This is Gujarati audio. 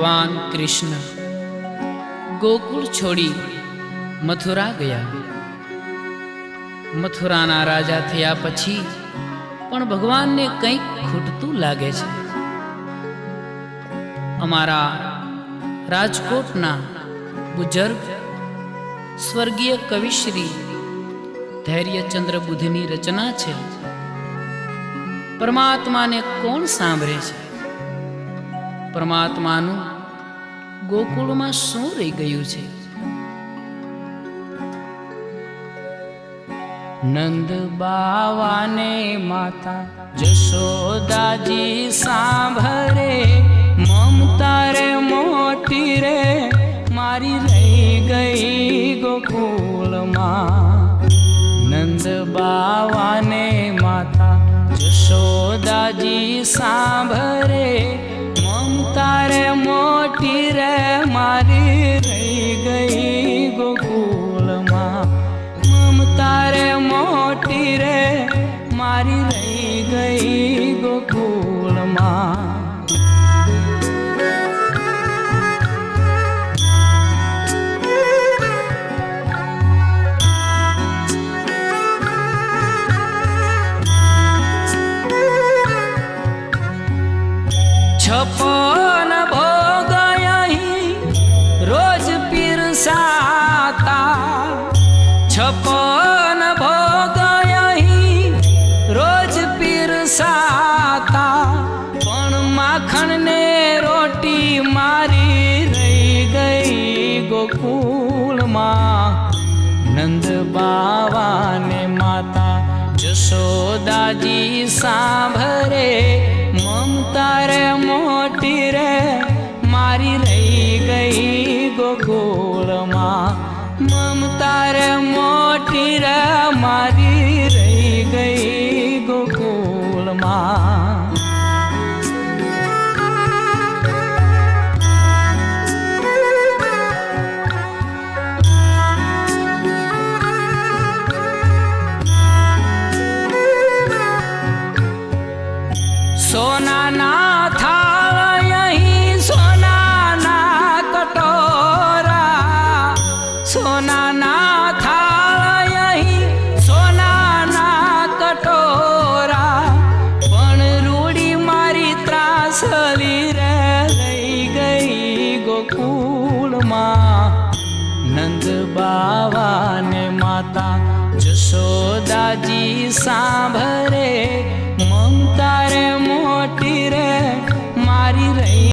ભગવાન કૃષ્ણ ગોકુળ છોડી મથુરા ગયા। મથુરાના રાજા થયા પછી પણ ભગવાનને કંઈક ખૂટતું લાગે છે। અમારા રાજકોટના બુજર્ગ સ્વર્ગીય કવિશ્રી ધૈર્યચંદ્ર બુદ્ધની રચના છે, પરમાત્માને કોણ સાંભળે છે? પરમાત્માનું ગોકુળમાં શું રહી ગયું છે? નંદ બાવાને માતા જશોદાજી સાંભળે, મમતા રે મોટી રે મારી રહી ગઈ ગોકુળમાં। નંદ બાવાને માતા જશોદાજી સાંભળે, મમતા રે મોટી રે મારી રહી ગઈ ગોકુળમાં। મમતા રે મોટી રે મારી રહી ગઈ ગોકુળમાં। છપન ભોગ અહીં રોજ પીરસાતા, છપન ભોગ અહીં રોજ પીરસાતા, પણ માખણ ને રોટી મારી રહી ગઈ ગોકુળમાં। નંદ બાવાને માતા જશોદાજી સાંભળે, મમતા રે મોટી રે મારી રહી ગઈ ગોકુળમાં। મમતા રે મોટી રે મારી રહી ગઈ ગોકુળમાં। સોનાના થાળ અહીં સોનાના કટોરા, સોનાના થાળ અહીં સોનાના કટોરા, પણ રૂડી મારી ત્રાસલી રે રહી ગઈ ગોકુળમાં। નંદ બાવાને માતા જશોદાજી સાંભળે, મમતા રે મોટી રે મારી રહી